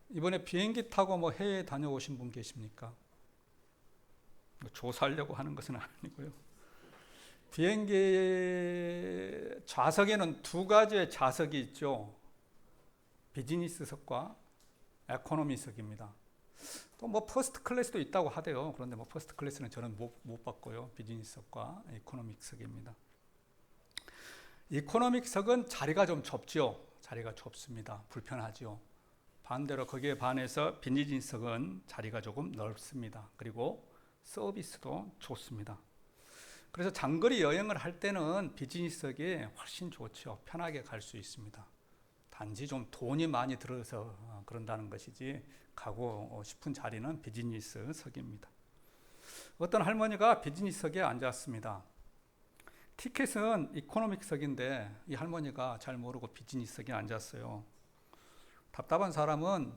이번에 비행기 타고 뭐 해외 다녀오신 분 계십니까? 조사하려고 하는 것은 아니고요. 비행기 좌석에는 두 가지의 좌석이 있죠. 비즈니스석과 에코노미석입니다. 또 뭐 퍼스트 클래스도 있다고 하대요. 그런데 뭐 퍼스트 클래스는 저는 못 봤고요. 비즈니스석과 이코노믹석입니다. 이코노믹석은 자리가 좀 좁죠. 자리가 좁습니다. 불편하죠. 반대로 거기에 반해서 비즈니스석은 자리가 조금 넓습니다. 그리고 서비스도 좋습니다. 그래서 장거리 여행을 할 때는 비즈니스석이 훨씬 좋죠. 편하게 갈 수 있습니다. 단지 좀 돈이 많이 들어서 그런다는 것이지 가고 싶은 자리는 비즈니스석입니다. 어떤 할머니가 비즈니스석에 앉았습니다. 티켓은 이코노믹석인데 이 할머니가 잘 모르고 비즈니스석에 앉았어요. 답답한 사람은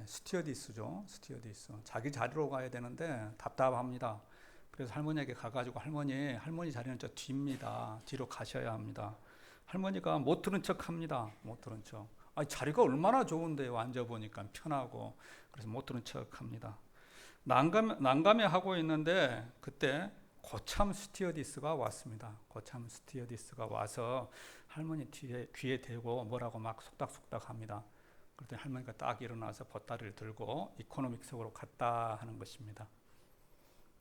스튜어디스죠. 스튜어디스. 자기 자리로 가야 되는데 답답합니다. 그래서 할머니에게 가가지고 할머니 자리는 저 뒤입니다. 뒤로 가셔야 합니다. 할머니가 못 들은 척 합니다. 못 들은 척. 아니, 자리가 얼마나 좋은데요. 앉아보니까 편하고. 그래서 못 들은 척 합니다. 난감해 하고 있는데 그때 고참 스튜어디스가 왔습니다. 고참 스튜어디스가 와서 할머니 귀에 대고 뭐라고 막 속닥속닥 합니다. 그랬더니 할머니가 딱 일어나서 보따리를 들고 이코노믹석으로 갔다 하는 것입니다.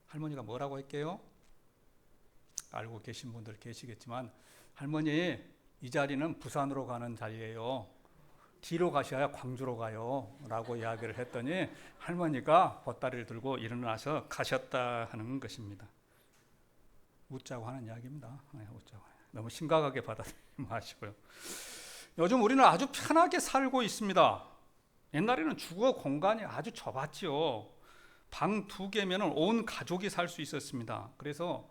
할머니가 뭐라고 할게요? 알고 계신 분들 계시겠지만, 할머니, 이 자리는 부산으로 가는 자리예요. 뒤로 가셔야 광주로 가요. 라고 이야기를 했더니 할머니가 보따리를 들고 일어나서 가셨다 하는 것입니다. 웃자고 하는 이야기입니다. 웃자고. 너무 심각하게 받아들이지 마시고요. 요즘 우리는 아주 편하게 살고 있습니다. 옛날에는 주거 공간이 아주 좁았지요. 방 2개면 온 가족이 살 수 있었습니다. 그래서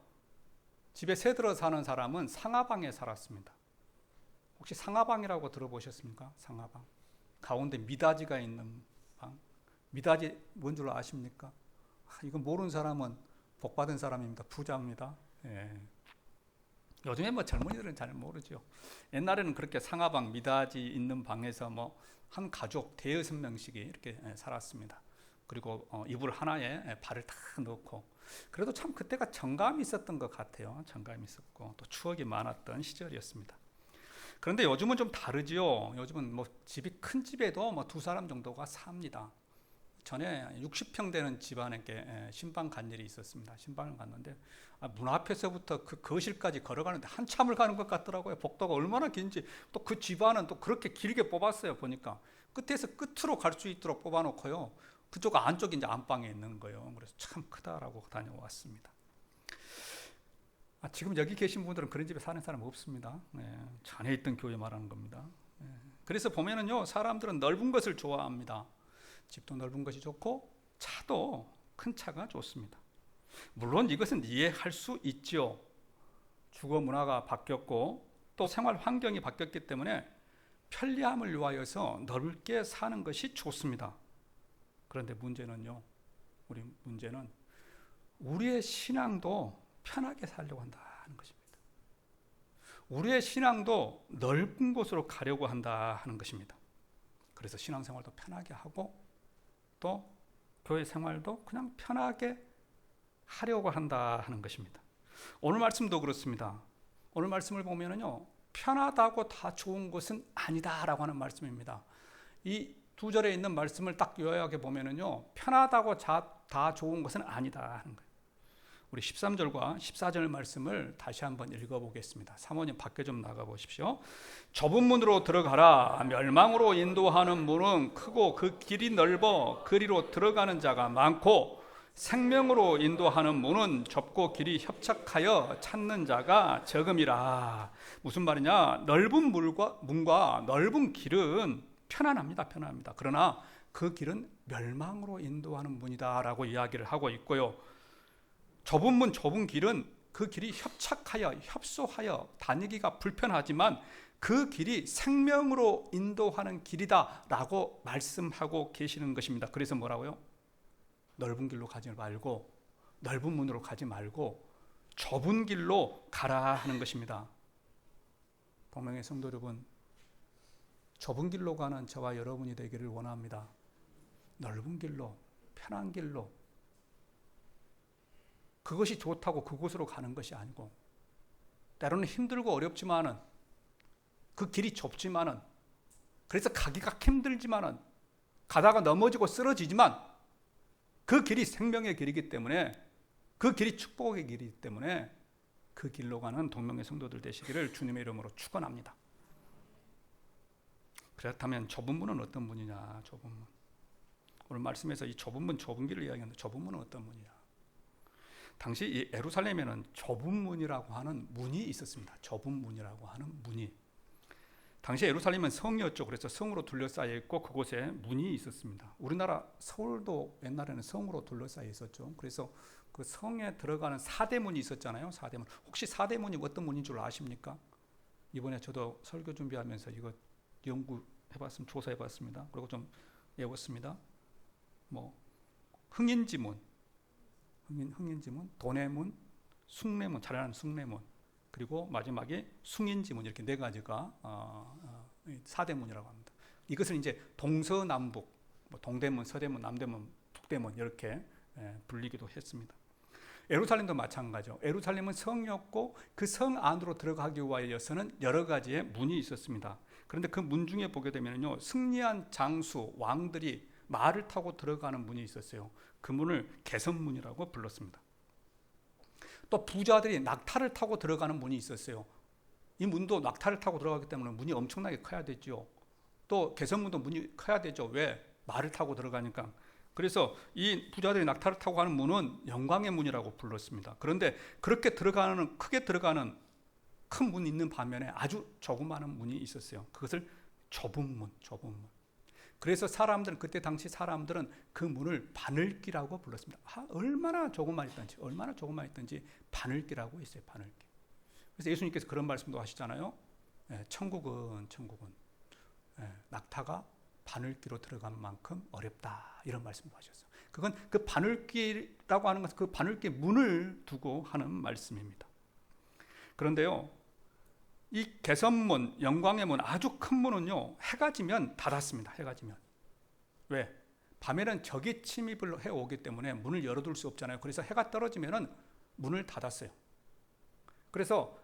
집에 새들어 사는 사람은 상하방에 살았습니다. 혹시 상하방이라고 들어보셨습니까? 상하방. 가운데 미닫이가 있는 방. 미닫이 뭔 줄 아십니까? 이거 모르는 사람은 복 받은 사람입니다. 부자입니다. 예. 요즘에 뭐 젊은이들은 잘 모르죠. 옛날에는 그렇게 상하방, 미닫이 있는 방에서 뭐 한 가족 대여섯 명씩이 이렇게 살았습니다. 그리고 이불 하나에 발을 다 넣고, 그래도 참 그때가 정감이 있었던 것 같아요. 정감이 있었고 또 추억이 많았던 시절이었습니다. 그런데 요즘은 좀 다르지요. 요즘은 뭐 집이 큰 집에도 뭐 2사람 정도가 삽니다. 전에 60평 되는 집안에게 신방 간 일이 있었습니다. 신방을 갔는데 문 앞에서부터 그 거실까지 걸어가는데 한참을 가는 것 같더라고요. 복도가 얼마나 긴지. 또 그 집안은 또 그렇게 길게 뽑았어요. 보니까 끝에서 끝으로 갈 수 있도록 뽑아놓고요. 그쪽 안쪽이 이제 안방에 있는 거예요. 그래서 참 크다라고 다녀왔습니다. 지금 여기 계신 분들은 그런 집에 사는 사람 없습니다. 전에 있던 교회 말하는 겁니다. 그래서 보면은요, 사람들은 넓은 것을 좋아합니다. 집도 넓은 것이 좋고 차도 큰 차가 좋습니다. 물론 이것은 이해할 수 있죠. 주거 문화가 바뀌었고 또 생활 환경이 바뀌었기 때문에 편리함을 위하여서 넓게 사는 것이 좋습니다. 그런데 문제는요, 문제는 우리의 신앙도 편하게 살려고 한다는 것입니다. 우리의 신앙도 넓은 곳으로 가려고 한다 하는 것입니다. 그래서 신앙생활도 편하게 하고 또 교회 생활도 그냥 편하게 하려고 한다 하는 것입니다. 오늘 말씀도 그렇습니다. 오늘 말씀을 보면은요, 편하다고 다 좋은 것은 아니다라고 하는 말씀입니다. 이 2절에 있는 말씀을 딱 요약해 보면은요, 편하다고 다 좋은 것은 아니다 하는 거예요. 우리 13절과 14절 말씀을 다시 한번 읽어보겠습니다. 사모님 밖에 좀 나가보십시오. 좁은 문으로 들어가라. 멸망으로 인도하는 문은 크고 그 길이 넓어 그리로 들어가는 자가 많고, 생명으로 인도하는 문은 좁고 길이 협착하여 찾는 자가 적음이라. 무슨 말이냐? 넓은 문과 넓은 길은 편안합니다. 편안합니다. 그러나 그 길은 멸망으로 인도하는 문이다 라고 이야기를 하고 있고요. 좁은 문, 좁은 길은 그 길이 협착하여, 협소하여 다니기가 불편하지만 그 길이 생명으로 인도하는 길이다 라고 말씀하고 계시는 것입니다. 그래서 뭐라고요? 넓은 길로 가지 말고, 넓은 문으로 가지 말고 좁은 길로 가라 하는 것입니다. 동명의 성도 여러분, 좁은 길로 가는 저와 여러분이 되기를 원합니다. 넓은 길로, 편한 길로, 그것이 좋다고 그곳으로 가는 것이 아니고, 때로는 힘들고 어렵지만은, 그 길이 좁지만은, 그래서 가기가 힘들지만은, 가다가 넘어지고 쓰러지지만, 그 길이 생명의 길이기 때문에, 그 길이 축복의 길이기 때문에, 그 길로 가는 동명의 성도들 되시기를 주님의 이름으로 축원합니다. 그렇다면 좁은 문은 어떤 문이냐? 좁은 문. 오늘 말씀에서 이 좁은 문, 좁은 길을 이야기하는데 좁은 문은 어떤 문이냐? 당시 이 예루살렘에는 좁은 문이라고 하는 문이 있었습니다. 좁은 문이라고 하는 문이. 당시 예루살렘은 성이었죠. 그래서 성으로 둘러싸여 있고 그곳에 문이 있었습니다. 우리나라 서울도 옛날에는 성으로 둘러싸여 있었죠. 그래서 그 성에 들어가는 사대문이 있었잖아요. 사대문. 혹시 사대문이 어떤 문인 줄 아십니까? 이번에 저도 설교 준비하면서 이거 연구해봤습니다. 조사해봤습니다. 그리고 좀 외웠습니다. 뭐 흥인지문, 흥인지문, 돈의문, 숭례문, 잘하는 숭례문, 그리고 마지막에 숭인지문, 이렇게 네 가지가 사대문이라고 합니다. 이것을 이제 동서남북, 뭐 동대문, 서대문, 남대문, 북대문 이렇게 불리기도 했습니다. 예루살렘도 마찬가지죠. 예루살렘은 성이었고 그 성 안으로 들어가기 위하여서는 여러 가지의 문이 있었습니다. 그런데 그 문 중에 보게 되면요, 승리한 장수, 왕들이 말을 타고 들어가는 문이 있었어요. 그 문을 개선문이라고 불렀습니다. 또 부자들이 낙타를 타고 들어가는 문이 있었어요. 이 문도 낙타를 타고 들어가기 때문에 문이 엄청나게 커야 되죠. 또 개선문도 문이 커야 되죠. 왜? 말을 타고 들어가니까. 그래서 이 부자들이 낙타를 타고 가는 문은 영광의 문이라고 불렀습니다. 그런데 그렇게 들어가는, 크게 들어가는 큰 문이 있는 반면에 아주 조그마한 문이 있었어요. 그것을 좁은 문, 좁은 문. 그래서 사람들은, 그때 당시 사람들은 그 문을 바늘기라고 불렀습니다. 얼마나 조금만 있든지 바늘기라고 했어요. 바늘기. 그래서 예수님께서 그런 말씀도 하시잖아요. 천국은 낙타가 바늘기로 들어간 만큼 어렵다, 이런 말씀도 하셨어요. 그건 그 바늘기라고 하는 것은 그 바늘기 문을 두고 하는 말씀입니다. 그런데요, 이 개선문, 영광의 문, 아주 큰 문은요, 해가 지면 닫았습니다. 해가 지면. 왜? 밤에는 적이 침입을 해오기 때문에 문을 열어둘 수 없잖아요. 그래서 해가 떨어지면은 문을 닫았어요. 그래서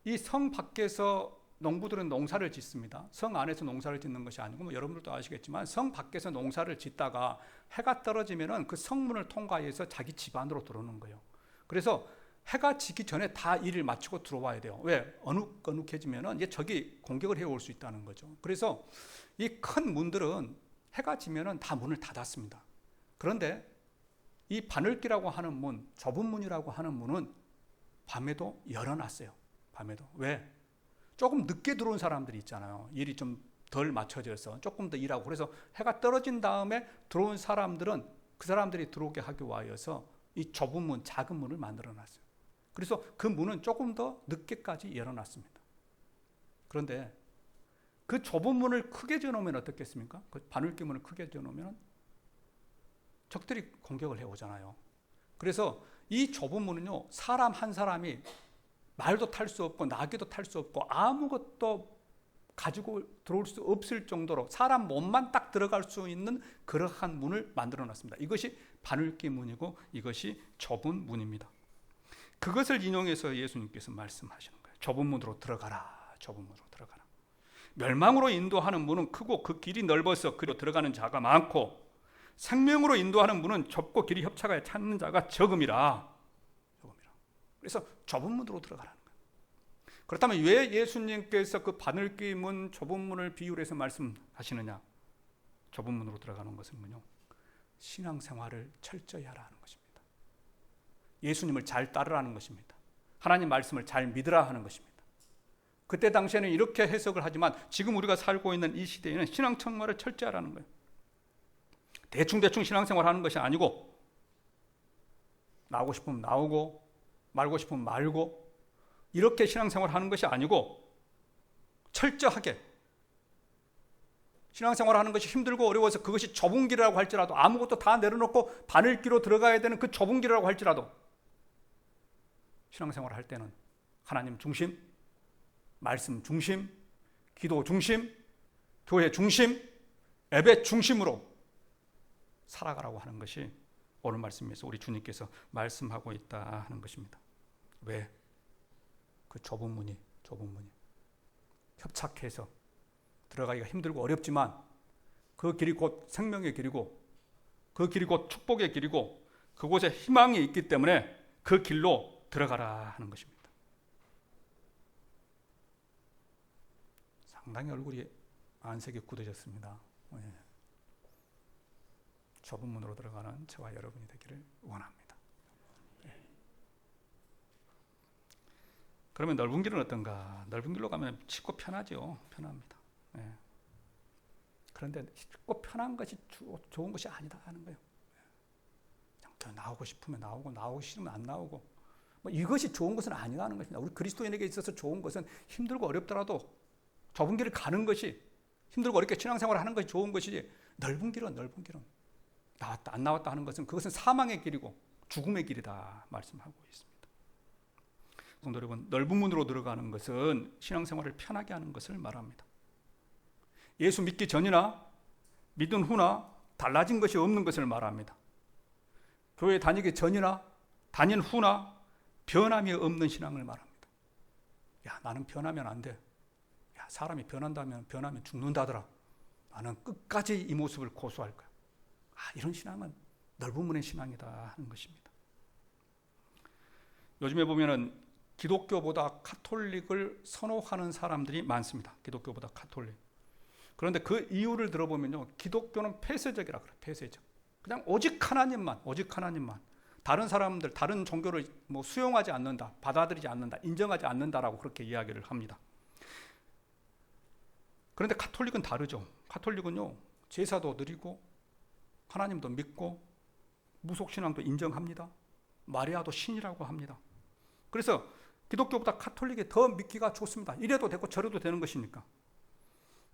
이 성 밖에서 농부들은 농사를 짓습니다. 성 안에서 농사를 짓는 것이 아니고, 뭐 여러분들도 아시겠지만 성 밖에서 농사를 짓다가 해가 떨어지면은 그 성문을 통과해서 자기 집 안으로 들어오는 거예요. 그래서 해가 지기 전에 다 일을 마치고 들어와야 돼요. 왜? 어둑어둑해지면은 이제 적이 공격을 해올 수 있다는 거죠. 그래서 이 큰 문들은 해가 지면은 다 문을 닫았습니다. 그런데 이 바늘기라고 하는 문, 좁은 문이라고 하는 문은 밤에도 열어놨어요. 밤에도. 왜? 조금 늦게 들어온 사람들이 있잖아요. 일이 좀 덜 맞춰져서 조금 더 일하고, 그래서 해가 떨어진 다음에 들어온 사람들은 그 사람들이 들어오게 하기 위하여서 이 좁은 문, 작은 문을 만들어놨어요. 그래서 그 문은 조금 더 늦게까지 열어놨습니다. 그런데 그 좁은 문을 크게 지어놓으면 어떻겠습니까? 그 바늘기 문을 크게 지어놓으면 적들이 공격을 해오잖아요. 그래서 이 좁은 문은요, 사람 한 사람이 말도 탈 수 없고 나귀도 탈 수 없고 아무것도 가지고 들어올 수 없을 정도로 사람 몸만 딱 들어갈 수 있는 그러한 문을 만들어 놨습니다. 이것이 바늘기 문이고 이것이 좁은 문입니다. 그것을 인용해서 예수님께서 말씀하시는 거예요. 좁은 문으로 들어가라. 좁은 문으로 들어가라. 멸망으로 인도하는 문은 크고 그 길이 넓어서 그리로 들어가는 자가 많고, 생명으로 인도하는 문은 좁고 길이 협착하여 찾는 자가 적음이라. 그래서 좁은 문으로 들어가라는 거예요. 그렇다면 왜 예수님께서 그 바늘기 문, 좁은 문을 비유를 해서 말씀하시느냐? 좁은 문으로 들어가는 것은요, 신앙생활을 철저히 하라는 것입니다. 예수님을 잘 따르라는 것입니다. 하나님 말씀을 잘 믿으라 하는 것입니다. 그때 당시에는 이렇게 해석을 하지만 지금 우리가 살고 있는 이 시대에는 신앙생활을 철저히 하라는 거예요. 대충 신앙생활 하는 것이 아니고, 나오고 싶으면 나오고 말고 싶으면 말고, 이렇게 신앙생활 하는 것이 아니고 철저하게 신앙생활 하는 것이 힘들고 어려워서 그것이 좁은 길이라고 할지라도, 아무것도 다 내려놓고 바늘기로 들어가야 되는 그 좁은 길이라고 할지라도 신앙생활 할 때는 하나님 중심, 말씀 중심, 기도 중심, 교회 중심, 예배 중심으로 살아가라고 하는 것이 오늘 말씀에서 우리 주님께서 말씀하고 있다 하는 것입니다. 왜? 그 좁은 문이 협착해서 들어가기가 힘들고 어렵지만 그 길이 곧 생명의 길이고 그 길이 곧 축복의 길이고 그곳에 희망이 있기 때문에 그 길로 들어가라 하는 것입니다. 상당히 얼굴이 안색이 굳어졌습니다. 좁은 문으로 들어가는 저와 여러분이 되기를 원합니다. 그러면 넓은 길은 어떤가? 넓은 길로 가면 쉽고 편하죠. 편합니다. 그런데 쉽고 편한 것이 좋은 것이 아니다 하는 거예요. 그냥 더 나오고 싶으면 나오고 나오고 싫으면 안 나오고 이것이 좋은 것은 아니라는 것입니다. 우리 그리스도인에게 있어서 좋은 것은 힘들고 어렵더라도 좁은 길을 가는 것이 힘들고 어렵게 신앙생활을 하는 것이 좋은 것이지 넓은 길은 나왔다 안 나왔다 하는 것은 그것은 사망의 길이고 죽음의 길이다 말씀하고 있습니다. 성도 여러분, 넓은 문으로 들어가는 것은 신앙생활을 편하게 하는 것을 말합니다. 예수 믿기 전이나 믿은 후나 달라진 것이 없는 것을 말합니다. 교회 다니기 전이나 다닌 후나 변함이 없는 신앙을 말합니다. 야, 나는 변하면 안 돼. 야, 사람이 변하면 죽는다더라. 나는 끝까지 이 모습을 고수할 거야. 이런 신앙은 넓은 문의 신앙이다 하는 것입니다. 요즘에 보면은 기독교보다 카톨릭을 선호하는 사람들이 많습니다. 기독교보다 카톨릭. 그런데 그 이유를 들어보면요, 기독교는 폐쇄적이라 그래요. 폐쇄적. 그냥 오직 하나님만. 다른 사람들, 다른 종교를 수용하지 않는다, 받아들이지 않는다, 인정하지 않는다라고 그렇게 이야기를 합니다. 그런데 카톨릭은 다르죠. 카톨릭은요, 제사도 드리고 하나님도 믿고 무속신앙도 인정합니다. 마리아도 신이라고 합니다. 그래서 기독교보다 카톨릭이 더 믿기가 좋습니다. 이래도 되고 저래도 되는 것이니까.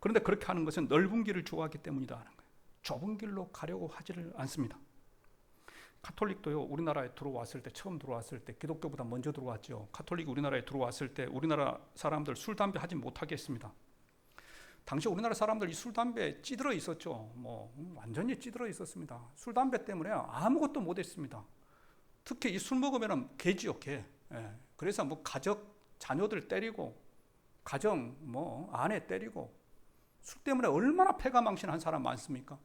그런데 그렇게 하는 것은 넓은 길을 좋아하기 때문이다 하는 거예요. 좁은 길로 가려고 하지를 않습니다. 카톨릭도요, 우리나라에 처음 들어왔을 때 기독교보다 먼저 들어왔죠. 카톨릭이 우리나라에 들어왔을 때 우리나라 사람들 술, 담배 하지 못하게 했습니다. 당시 우리나라 사람들 이 술, 담배에 찌들어 있었죠. 완전히 찌들어 있었습니다. 술, 담배 때문에 아무것도 못했습니다. 특히 이 술 먹으면 개지요, 개. 그래서 자녀들 때리고, 가정, 아내 때리고, 술 때문에 얼마나 패가 망신한 사람 많습니까?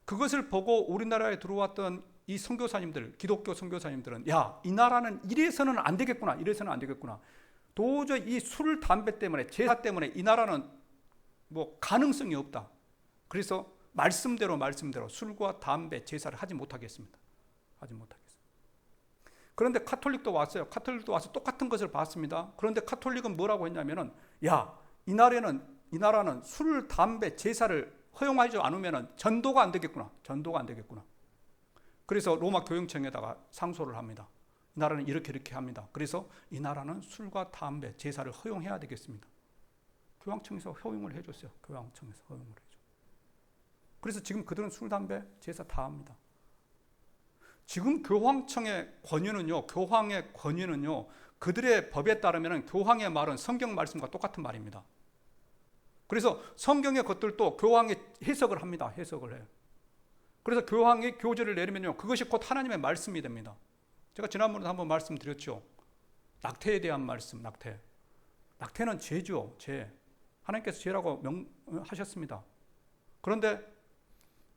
그것을 보고 우리나라에 들어왔던 이 선교사님들, 기독교 선교사님들은 야, 이 나라는 이래서는 안 되겠구나. 도저히 이 술, 담배 때문에, 제사 때문에 이 나라는 가능성이 없다. 그래서 말씀대로 술과 담배, 제사를 하지 못하겠습니다. 그런데 카톨릭도 왔어요. 카톨릭도 와서 똑같은 것을 봤습니다. 그런데 카톨릭은 뭐라고 했냐면은 야, 이 나라는 술, 담배, 제사를 허용하지 않으면 전도가 안 되겠구나. 그래서 로마 교육청에다가 상소를 합니다. 이 나라는 이렇게 합니다. 그래서 이 나라는 술과 담배, 제사를 허용해야 되겠습니다. 교황청에서 허용을 해줬어요. 그래서 지금 그들은 술, 담배, 제사 다 합니다. 지금 교황의 권위는요, 그들의 법에 따르면 교황의 말은 성경 말씀과 똑같은 말입니다. 그래서 성경의 것들도 교황이 해석을 합니다. 해석을 해요. 그래서 교황이 교제를 내리면요, 그것이 곧 하나님의 말씀이 됩니다. 제가 지난번에 한번 말씀드렸죠. 낙태에 대한 말씀, 낙태는 죄죠, 죄. 하나님께서 죄라고 명하셨습니다. 그런데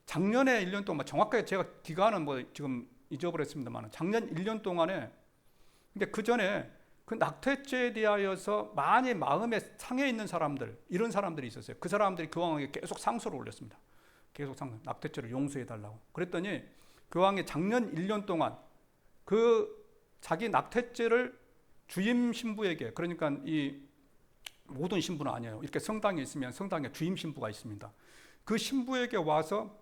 작년에 1년 동안, 정확하게 제가 기간은 지금 잊어버렸습니다만, 작년 1년 동안에, 근데 그 전에 그 낙태죄에 대하여서 많이 마음에 상해 있는 사람들, 이런 사람들이 있었어요. 그 사람들이 교황에게 계속 상소를 올렸습니다. 낙태죄를 용서해달라고. 그랬더니 교황이 작년 1년 동안 그 자기 낙태죄를 주임 신부에게, 그러니까 이 모든 신부는 아니에요. 이렇게 성당에 있으면 성당에 주임 신부가 있습니다. 그 신부에게 와서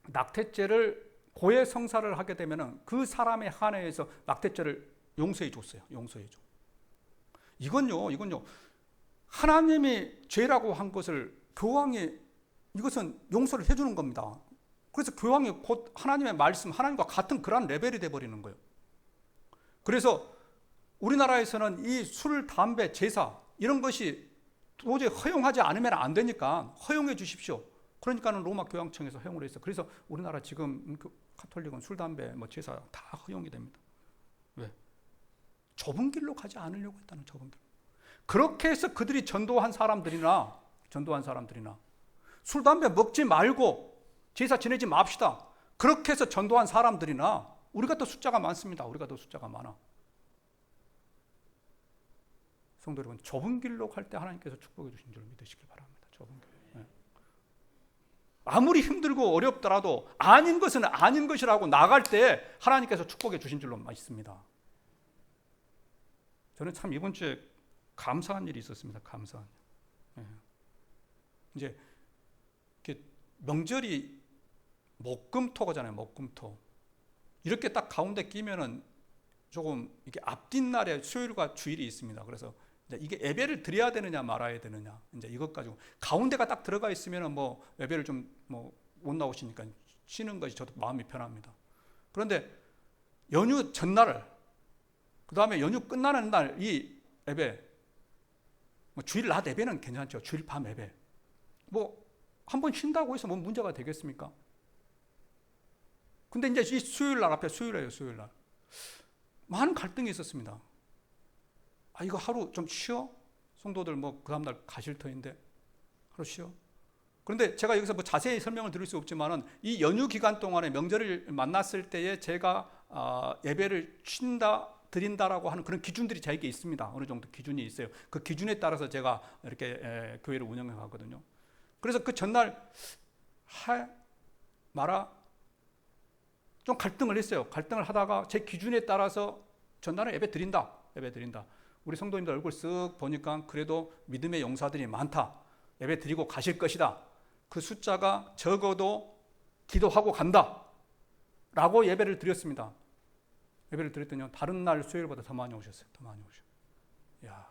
낙태죄를 고해 성사를 하게 되면 그 사람의 한해에서 낙태죄를 용서해 줬어요. 이건요, 하나님이 죄라고 한 것을 교황이 이것은 용서를 해주는 겁니다. 그래서 교황이 곧 하나님의 말씀, 하나님과 같은 그런 레벨이 돼버리는 거예요. 그래서 우리나라에서는 이 술, 담배, 제사 이런 것이 도저히 허용하지 않으면 안 되니까 허용해 주십시오. 그러니까는 로마 교황청에서 허용을 했어. 그래서 우리나라 지금 그 가톨릭은 술, 담배, 뭐 제사 다 허용이 됩니다. 왜? 좁은 길로 가지 않으려고 했다는, 좁은 길. 그렇게 해서 그들이 전도한 사람들이나 술, 담배 먹지 말고 제사 지내지 맙시다. 그렇게 해서 전도한 사람들이나 우리가 더 숫자가 많습니다. 우리가 더 숫자가 많아. 성도 여러분, 좁은 길로 갈 때 하나님께서 축복해 주신 줄 믿으시길 바랍니다. 좁은 길. 네. 아무리 힘들고 어렵더라도 아닌 것은 아닌 것이라고 나갈 때 하나님께서 축복해 주신 줄로 믿습니다. 저는 참 이번 주에 감사한 일이 있었습니다. 감사한 일. 네. 이제 이렇게 명절이 목금토잖아요. 목금토. 이렇게 딱 가운데 끼면은 조금 이게 앞뒷 날에 수요일과 주일이 있습니다. 그래서 이게 예배를 드려야 되느냐 말아야 되느냐, 이제 이것 가지고 가운데가 딱 들어가 있으면은 뭐 예배를 좀 뭐 못 나오시니까 쉬는 것이 저도 마음이 편합니다. 그런데 연휴 전날, 그 다음에 연휴 끝나는 날 이 예배, 뭐 주일 낮 예배는 괜찮죠. 주일 밤 예배, 뭐 한 번 쉰다고 해서 뭐 문제가 되겠습니까? 근데 이제 이 수요일 날 앞에, 수요일이에요. 수요일 날 많은 갈등이 있었습니다. 아, 이거 하루 좀 쉬어? 성도들 뭐 그 다음날 가실 터인데 하루 쉬어? 그런데 제가 여기서 뭐 자세히 설명을 드릴 수 없지만은 이 연휴 기간 동안에 명절을 만났을 때에 제가 예배를 쉰다, 드린다라고 하는 그런 기준들이 저에게 있습니다. 어느 정도 기준이 있어요. 그 기준에 따라서 제가 이렇게 교회를 운영해 가거든요. 그래서 그 전날 마라 좀 갈등을 했어요. 갈등을 하다가 제 기준에 따라서 전날은 예배 드린다. 우리 성도님들 얼굴 쓱 보니까 그래도 믿음의 용사들이 많다. 예배 드리고 가실 것이다. 그 숫자가 적어도 기도하고 간다. 라고 예배를 드렸습니다. 예배를 드렸더니 다른 날 수요일보다 더 많이 오셨어요. 더 많이 오셨어요. 야,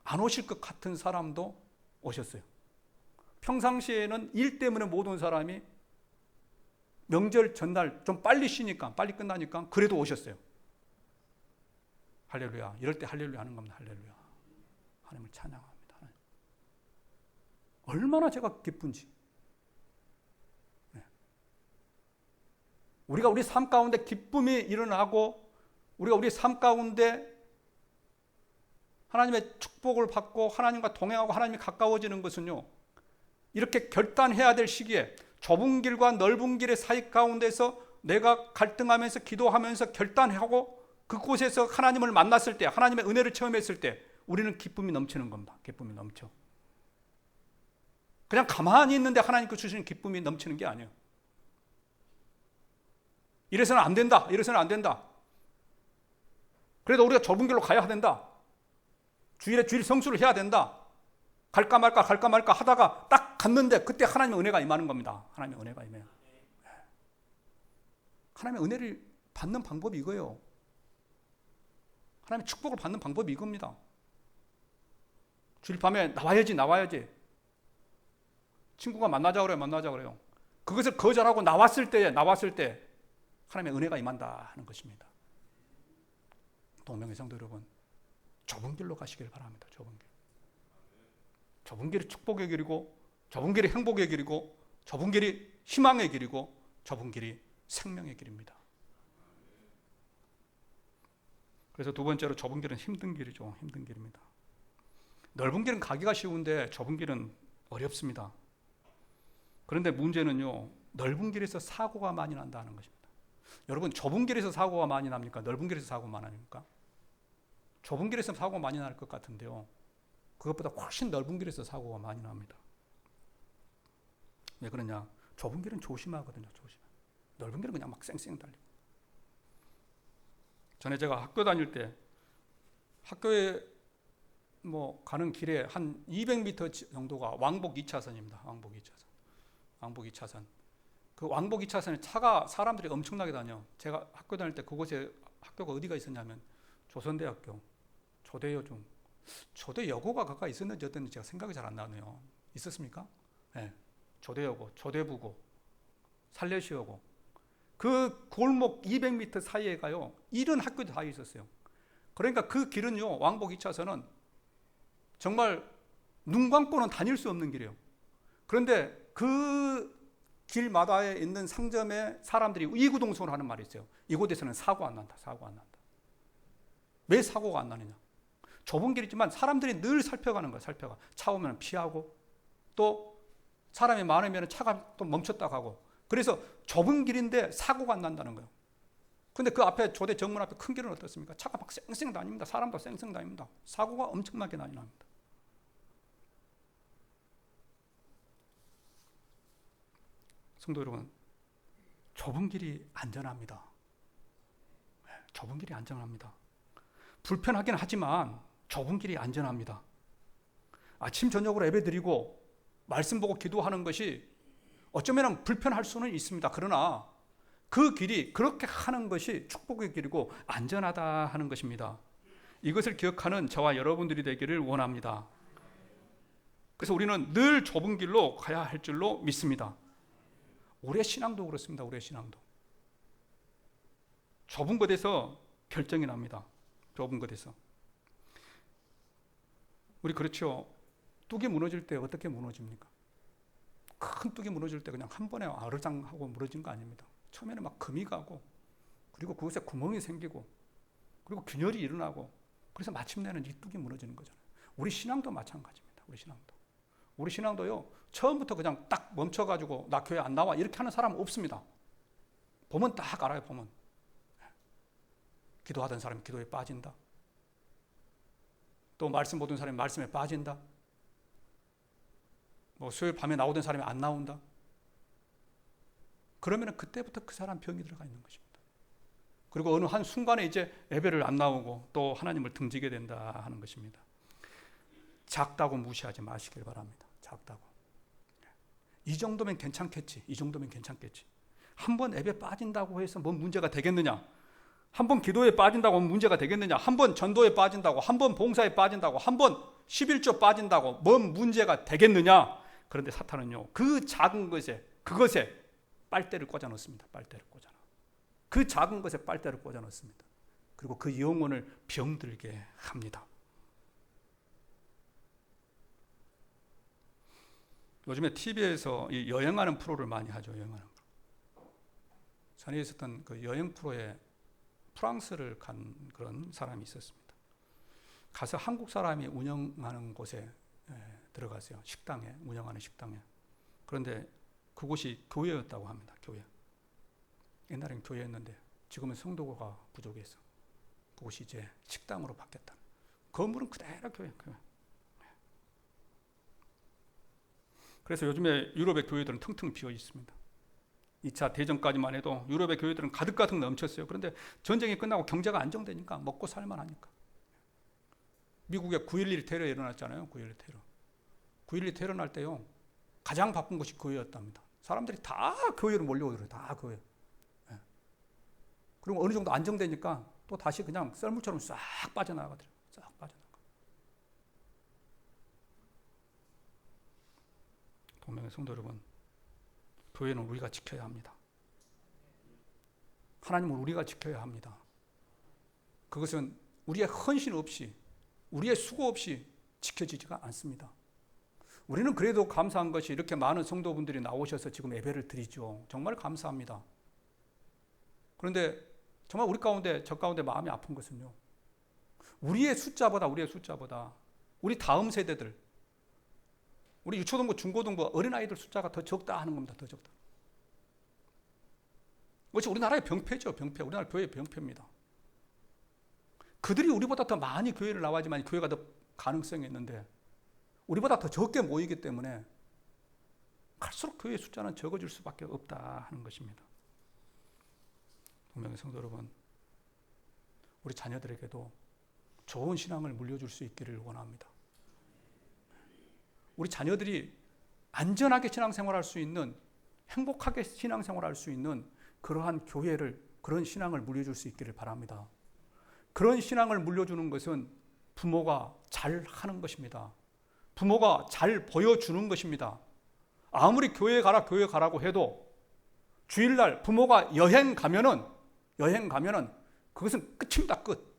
안 오실 것 같은 사람도 오셨어요. 평상시에는 일 때문에 못 온 사람이 명절 전날 좀 빨리 쉬니까, 빨리 끝나니까 그래도 오셨어요. 할렐루야. 이럴 때 할렐루야 하는 겁니다. 할렐루야. 하나님을 찬양합니다. 얼마나 제가 기쁜지. 네. 우리가 우리 삶 가운데 기쁨이 일어나고 우리가 우리 삶 가운데 하나님의 축복을 받고 하나님과 동행하고 하나님이 가까워지는 것은요, 이렇게 결단해야 될 시기에 좁은 길과 넓은 길의 사이 가운데서 내가 갈등하면서 기도하면서 결단하고 그곳에서 하나님을 만났을 때, 하나님의 은혜를 체험했을 때 우리는 기쁨이 넘치는 겁니다. 기쁨이 넘쳐. 그냥 가만히 있는데 하나님께 주시는 기쁨이 넘치는 게 아니에요. 이래서는 안 된다. 이래서는 안 된다. 그래도 우리가 좁은 길로 가야 된다. 주일에 주일 성수를 해야 된다. 갈까 말까 하다가 딱 갔는데 그때 하나님의 은혜가 임하는 겁니다. 하나님의 은혜가 임해요. 하나님의 은혜를 받는 방법이 이거예요. 하나님의 축복을 받는 방법이 이겁니다. 주일 밤에 나와야지. 친구가 만나자 그래요. 그것을 거절하고 나왔을 때 하나님의 은혜가 임한다 하는 것입니다. 동명의 성도 여러분, 좁은 길로 가시길 바랍니다. 좁은 길이 축복의 길이고, 좁은 길이 행복의 길이고, 좁은 길이 희망의 길이고, 좁은 길이 생명의 길입니다. 그래서 두 번째로 좁은 길은 힘든 길이죠. 힘든 길입니다. 넓은 길은 가기가 쉬운데 좁은 길은 어렵습니다. 그런데 문제는요, 넓은 길에서 사고가 많이 난다는 것입니다. 여러분, 좁은 길에서 사고가 많이 납니까? 넓은 길에서 사고가 많이 납니까? 좁은 길에서 사고가 많이 날 것 같은데요, 그것보다 훨씬 넓은 길에서 사고가 많이 납니다. 왜 그러냐? 좁은 길은 조심하거든요. 넓은 길은 그냥 막 쌩쌩 달리고. 전에 제가 학교 다닐 때 학교에 뭐 가는 길에 한 200m 정도가 왕복 2차선입니다. 왕복 2차선. 그 왕복 2차선에 차가, 사람들이 엄청나게 다녀. 제가 학교 다닐 때 그곳에 학교가 어디가 있었냐면 조선대학교, 조대여중, 조대여고가 가까이 있었는지 어땠는지 제가 생각이 잘 안 나네요. 있었습니까? 네. 조대여고, 조대부고, 살레시여고. 그 골목 200m 사이에 가요, 이런 학교도 다 있었어요. 그러니까 그 길은요, 왕복 2차선은 정말 눈 감고는 다닐 수 없는 길이에요. 그런데 그 길마다에 있는 상점에 사람들이 이구동성으로 하는 말이 있어요. 이곳에서는 사고 안 난다. 사고 안 난다. 왜 사고가 안 나느냐? 좁은 길이지만 사람들이 늘 살펴가는 거야. 살펴가. 차 오면 피하고 또 사람이 많으면 차가 또 멈췄다 가고. 그래서 좁은 길인데 사고가 안 난다는 거예요. 근데 그 앞에 조대 정문 앞에 큰 길은 어떻습니까? 차가 막 쌩쌩 다닙니다. 사람도 쌩쌩 다닙니다. 사고가 엄청나게 많이 납니다. 성도 여러분, 좁은 길이 안전합니다. 좁은 길이 안전합니다. 불편하긴 하지만 좁은 길이 안전합니다. 아침 저녁으로 예배드리고 말씀 보고 기도하는 것이 어쩌면 불편할 수는 있습니다. 그러나 그 길이 그렇게 하는 것이 축복의 길이고 안전하다 하는 것입니다. 이것을 기억하는 저와 여러분들이 되기를 원합니다. 그래서 우리는 늘 좁은 길로 가야 할 줄로 믿습니다. 우리의 신앙도 그렇습니다. 우리의 신앙도. 좁은 곳에서 결정이 납니다. 좁은 곳에서. 우리 그렇죠. 뚝이 무너질 때 어떻게 무너집니까? 큰 뚝이 무너질 때 그냥 한 번에 아르장하고 무너진 거 아닙니다. 처음에는 막 금이 가고 그리고 그곳에 구멍이 생기고 그리고 균열이 일어나고 그래서 마침내는 이 뚝이 무너지는 거잖아요. 우리 신앙도 마찬가지입니다. 우리 신앙도요. 처음부터 그냥 딱 멈춰가지고 나 교회 안 나와 이렇게 하는 사람은 없습니다. 보면 딱 알아요. 보면 기도하던 사람이 기도에 빠진다. 또 말씀 보던 사람이 말씀에 빠진다. 뭐 수요일 밤에 나오던 사람이 안 나온다. 그러면 그때부터 그 사람 병이 들어가 있는 것입니다. 그리고 어느 한 순간에 이제 예배를 안 나오고 또 하나님을 등지게 된다 하는 것입니다. 작다고 무시하지 마시길 바랍니다. 작다고. 이 정도면 괜찮겠지. 한번 예배 빠진다고 해서 뭔 문제가 되겠느냐? 한번 기도에 빠진다고 하면 문제가 되겠느냐? 한번 전도에 빠진다고, 한번 봉사에 빠진다고, 한번 11조 빠진다고 뭔 문제가 되겠느냐? 그런데 사탄은요, 그 작은 것에, 그것에 빨대를 꽂아 넣습니다. 그 작은 것에 빨대를 꽂아 넣습니다. 그리고 그 영혼을 병들게 합니다. 요즘에 TV에서 이 여행하는 프로를 많이 하죠. 여행하는 프로. 전에 있었던 그 여행 프로에 프랑스를 간 그런 사람이 있었습니다. 가서 한국 사람이 운영하는 곳에 들어갔어요. 식당에, 운영하는 식당에. 그런데 그곳이 교회였다고 합니다. 교회. 옛날엔 교회였는데 지금은 성도가 부족해서 그곳이 이제 식당으로 바뀌었다. 건물은 그대로 교회. 그래서 요즘에 유럽의 교회들은 텅텅 비어 있습니다. 2차 대전까지만 해도 유럽의 교회들은 가득가득 넘쳤어요. 그런데 전쟁이 끝나고 경제가 안정되니까 먹고 살만하니까. 미국에 9.11 테러 일어났잖아요. 9.11 테러. 9.11 테러 날 때요. 가장 바쁜 곳이 교회였답니다. 사람들이 다 교회로 몰려오더라고요. 다 교회. 네. 그리고 어느 정도 안정되니까 또 다시 그냥 썰물처럼 싹 빠져나가더라고요. 싹 빠져나가. 동명의 성도 여러분, 교회는 우리가 지켜야 합니다. 하나님을 우리가 지켜야 합니다. 그것은 우리의 헌신 없이, 우리의 수고 없이 지켜지지가 않습니다. 우리는 그래도 감사한 것이 이렇게 많은 성도분들이 나오셔서 지금 예배를 드리죠. 정말 감사합니다. 그런데 정말 우리 가운데, 저 가운데 마음이 아픈 것은요. 우리의 숫자보다 우리 다음 세대들, 우리 유초등부, 중고등부, 어린아이들 숫자가 더 적다 하는 겁니다. 더 적다. 그것이 우리나라의 병폐죠. 병폐. 우리나라 교회의 병폐입니다. 그들이 우리보다 더 많이 교회를 나와야지만 교회가 더 가능성이 있는데 우리보다 더 적게 모이기 때문에 갈수록 교회의 숫자는 적어질 수밖에 없다 하는 것입니다. 동명의 성도 여러분, 우리 자녀들에게도 좋은 신앙을 물려줄 수 있기를 원합니다. 우리 자녀들이 안전하게 신앙생활할 수 있는, 행복하게 신앙생활할 수 있는 그러한 교회를, 그런 신앙을 물려줄 수 있기를 바랍니다. 그런 신앙을 물려주는 것은 부모가 잘 하는 것입니다. 부모가 잘 보여주는 것입니다. 아무리 교회 가라고 해도 주일날 부모가 여행 가면은 그것은 끝입니다. 끝.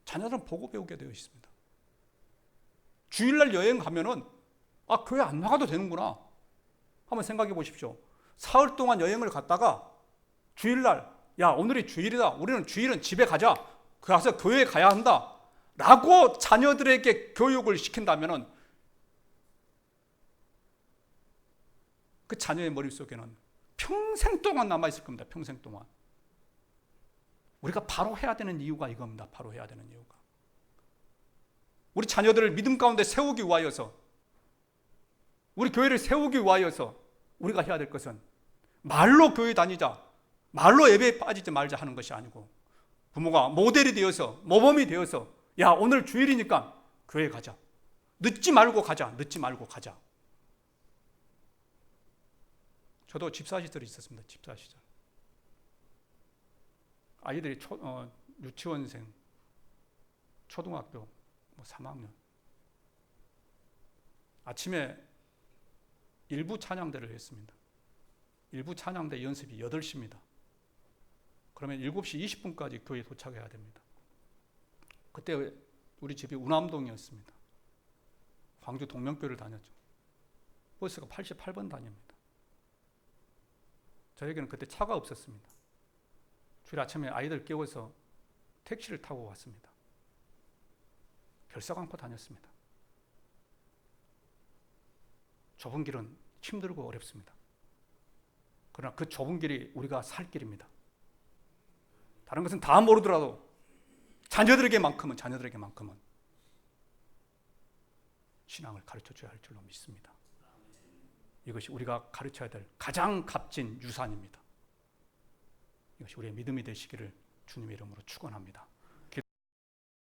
자녀들은 보고 배우게 되어 있습니다. 주일날 여행 가면은 교회 안 나가도 되는구나. 한번 생각해 보십시오. 사흘 동안 여행을 갔다가 주일날 오늘이 주일이다. 우리는 주일은 집에 가자. 가서 교회에 가야 한다. 라고 자녀들에게 교육을 시킨다면은 그 자녀의 머릿속에는 평생 동안 남아있을 겁니다. 평생 동안. 우리가 바로 해야 되는 이유가 이겁니다. 바로 해야 되는 이유가. 우리 자녀들을 믿음 가운데 세우기 위하여서, 우리 교회를 세우기 위하여서 우리가 해야 될 것은 말로 교회 다니자, 말로 예배에 빠지지 말자 하는 것이 아니고, 부모가 모델이 되어서, 모범이 되어서 오늘 주일이니까 교회 가자. 늦지 말고 가자. 늦지 말고 가자. 저도 집사 시절이 있었습니다. 집사 시절. 아이들이 유치원생, 초등학교 3학년. 아침에 일부 찬양대를 했습니다. 일부 찬양대 연습이 8시입니다. 그러면 7시 20분까지 교회에 도착해야 됩니다. 그때 우리 집이 운암동이었습니다. 광주 동명교를 다녔죠. 버스가 88번 다닙니다. 저에게는 그때 차가 없었습니다. 주일 아침에 아이들 깨워서 택시를 타고 왔습니다. 결석안고 다녔습니다. 좁은 길은 힘들고 어렵습니다. 그러나 그 좁은 길이 우리가 살 길입니다. 다른 것은 다 모르더라도 자녀들에게만큼은 신앙을 가르쳐줘야 할 줄로 믿습니다. 이것이 우리가 가르쳐야 될 가장 값진 유산입니다. 이것이 우리의 믿음이 되시기를 주님의 이름으로 축원합니다.